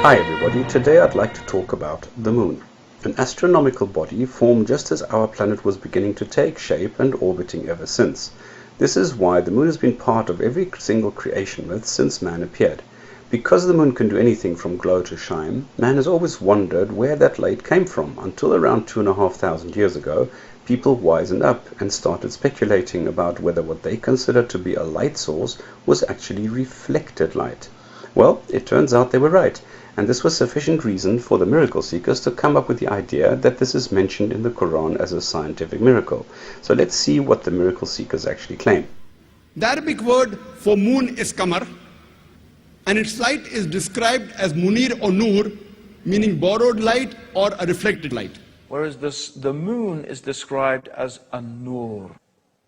Hi everybody, today I'd like to talk about the Moon, an astronomical body formed just as our planet was beginning to take shape and orbiting ever since. This is why the Moon has been part of every single creation myth since man appeared. Because the Moon can do anything from glow to shine, man has always wondered where that light came from, until around 2,500 years ago, people wisened up and started speculating about whether what they considered to be a light source was actually reflected light. Well, it turns out they were right, and this was sufficient reason for the miracle seekers to come up with the idea that this is mentioned in the Quran as a scientific miracle. So let's see what the miracle seekers actually claim. The Arabic word for moon is Qamar, and its light is described as Munir or Nur, meaning borrowed light or a reflected light. Whereas the moon is described as a Nur.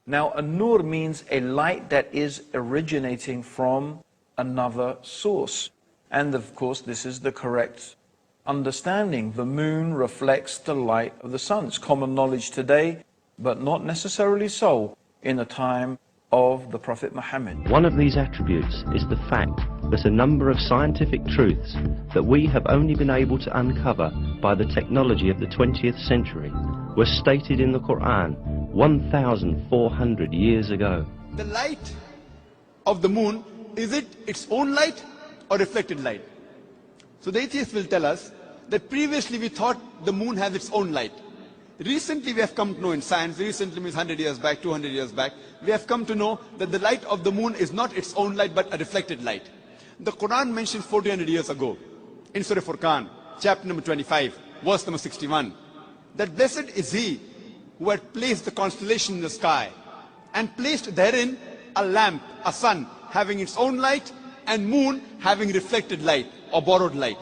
Now, a Nur means a light that is originating from another source. And of course, this is the correct understanding. The moon reflects the light of the sun. It's common knowledge today, but not necessarily so in the time of the Prophet Muhammad. One of these attributes is the fact that a number of scientific truths that we have only been able to uncover by the technology of the 20th century were stated in the Quran 1,400 years ago. The light of the moon, is it its own light or reflected light? So the atheist will tell us that previously we thought the moon has its own light. Recently we have come to know in science, recently means 100 years back, 200 years back, we have come to know that the light of the moon is not its own light but a reflected light. The Quran mentions 1400 years ago in Surah Furqan, chapter number 25, verse number 61, that blessed is he who had placed the constellation in the sky and placed therein a lamp, a sun, having its own light, and moon having reflected light or borrowed light.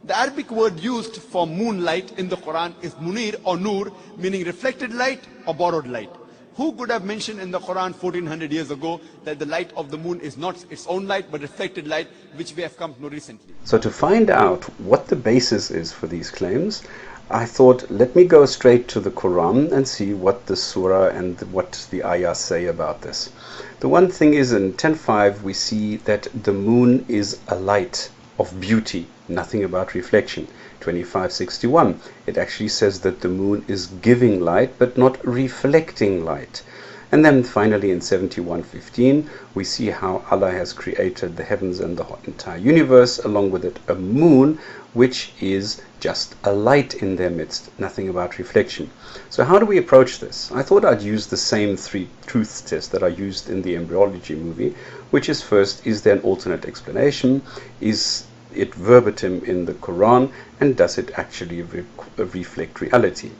The Arabic word used for moonlight in the Quran is Munir or Nur, meaning reflected light or borrowed light. Who could have mentioned in the Quran 1400 years ago that the light of the moon is not its own light but reflected light, which we have come to know recently? So to find out what the basis is for these claims, I thought, let me go straight to the Quran and see what the surah and what the ayahs say about this. The one thing is, in 10.5 we see that the moon is a light of beauty, nothing about reflection. 25.61, it actually says that the moon is giving light but not reflecting light. And then finally in 71.15 we see how Allah has created the heavens and the entire universe, along with it a moon which is just a light in their midst, nothing about reflection. So how do we approach this? I thought I'd use the same three truth tests that I used in the embryology movie, which is first, is there an alternate explanation? Is it verbatim in the Quran, and does it actually reflect reality?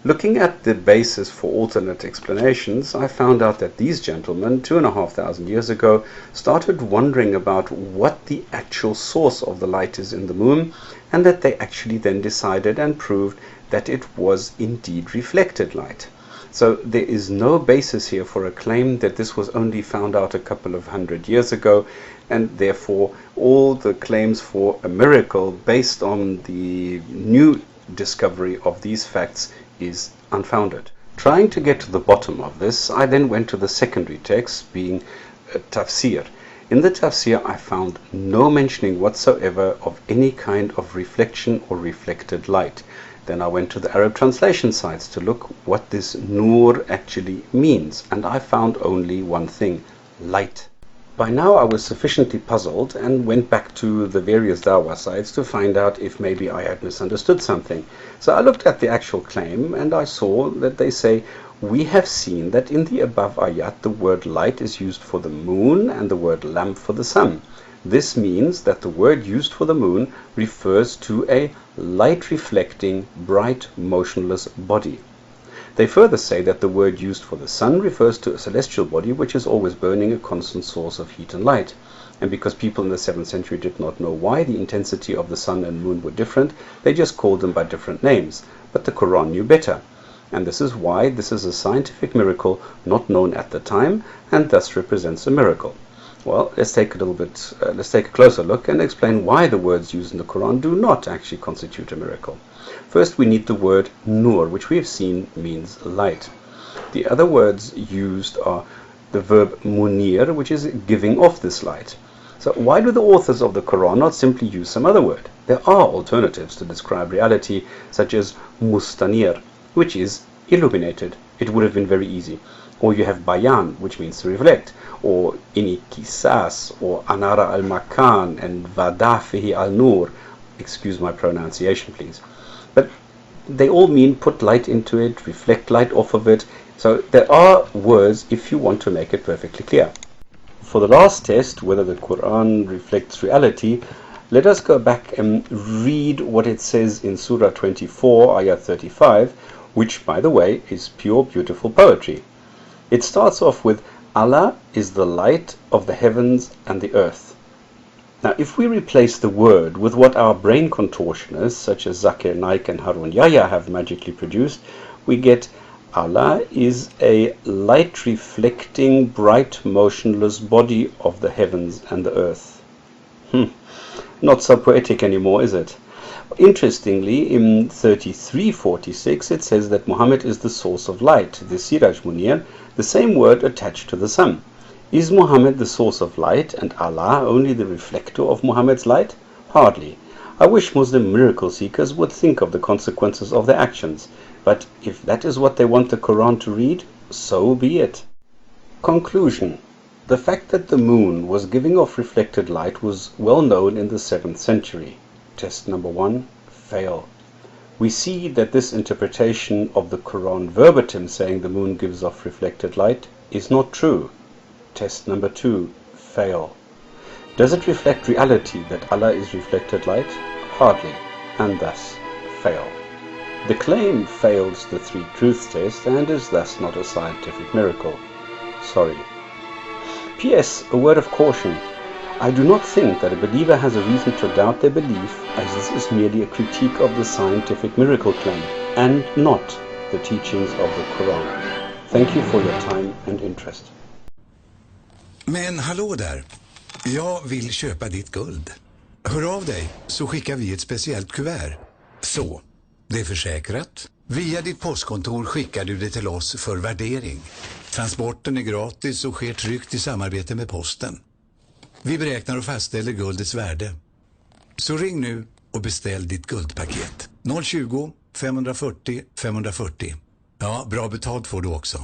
Looking at the basis for alternate explanations, I found out that these gentlemen 2,500 years ago started wondering about what the actual source of the light is in the moon, and that they actually then decided and proved that it was indeed reflected light. So there is no basis here for a claim that this was only found out a couple of 100 years ago, and therefore all the claims for a miracle based on the new discovery of these facts is unfounded. Trying to get to the bottom of this, I then went to the secondary text, being tafsir. In the tafsir I found no mentioning whatsoever of any kind of reflection or reflected light. Then I went to the Arab translation sites to look what this nur actually means, and I found only one thing: light. By now I was sufficiently puzzled and went back to the various Dawah sites to find out if maybe I had misunderstood something. So I looked at the actual claim and I saw that they say, we have seen that in the above ayat the word light is used for the moon and the word lamp for the sun. This means that the word used for the moon refers to a light reflecting, bright, motionless body. They further say that the word used for the sun refers to a celestial body which is always burning, a constant source of heat and light. And because people in the 7th century did not know why the intensity of the sun and moon were different, they just called them by different names. But the Quran knew better. And this is why this is a scientific miracle not known at the time, and thus represents a miracle. Well, let's take a closer look and explain why the words used in the Quran do not actually constitute a miracle. First, we need the word nur, which we have seen means light. The other words used are the verb munir, which is giving off this light. So why do the authors of the Quran not simply use some other word? There are alternatives to describe reality, such as mustanir, which is illuminated. It would have been very easy. Or you have bayan, which means to reflect, or inikisas, or anara al-makan, and vadafihi al-nur. Excuse my pronunciation, please. But they all mean put light into it, reflect light off of it. So there are words if you want to make it perfectly clear. For the last test, whether the Quran reflects reality, let us go back and read what it says in Surah 24, Ayah 35, which, by the way, is pure beautiful poetry. It starts off with, Allah is the light of the heavens and the earth. Now, if we replace the word with what our brain contortionists, such as Zakir Naik and Harun Yahya, have magically produced, we get Allah is a light-reflecting, bright, motionless body of the heavens and the earth. Not so poetic anymore, is it? Interestingly, in 33:46 it says that Muhammad is the source of light, the Siraj Munir, the same word attached to the sun. Is Muhammad the source of light and Allah only the reflector of Muhammad's light? Hardly. I wish Muslim miracle seekers would think of the consequences of their actions. But if that is what they want the Quran to read, so be it. Conclusion. The fact that the moon was giving off reflected light was well known in the 7th century. Test number 1, fail. We see that this interpretation of the Quran verbatim saying the moon gives off reflected light is not true. Test number 2, fail. Does it reflect reality that Allah is reflected light? Hardly, and thus fail. The claim fails the 3 truths test and is thus not a scientific miracle. Sorry. P.S. A word of caution. I do not think that a believer has a reason to doubt their belief, as this is merely a critique of the scientific miracle claim, and not the teachings of the Quran. Thank you for your time and interest. Men hallå där. Jag vill köpa ditt guld. Hör av dig så skickar vi ett speciellt kuvert. Så, det är försäkrat. Via ditt postkontor skickar du det till oss för värdering. Transporten är gratis och sker tryggt i samarbete med posten. Vi beräknar och fastställer guldets värde. Så ring nu och beställ ditt guldpaket. 020 540 540. Ja, bra betalt får du också.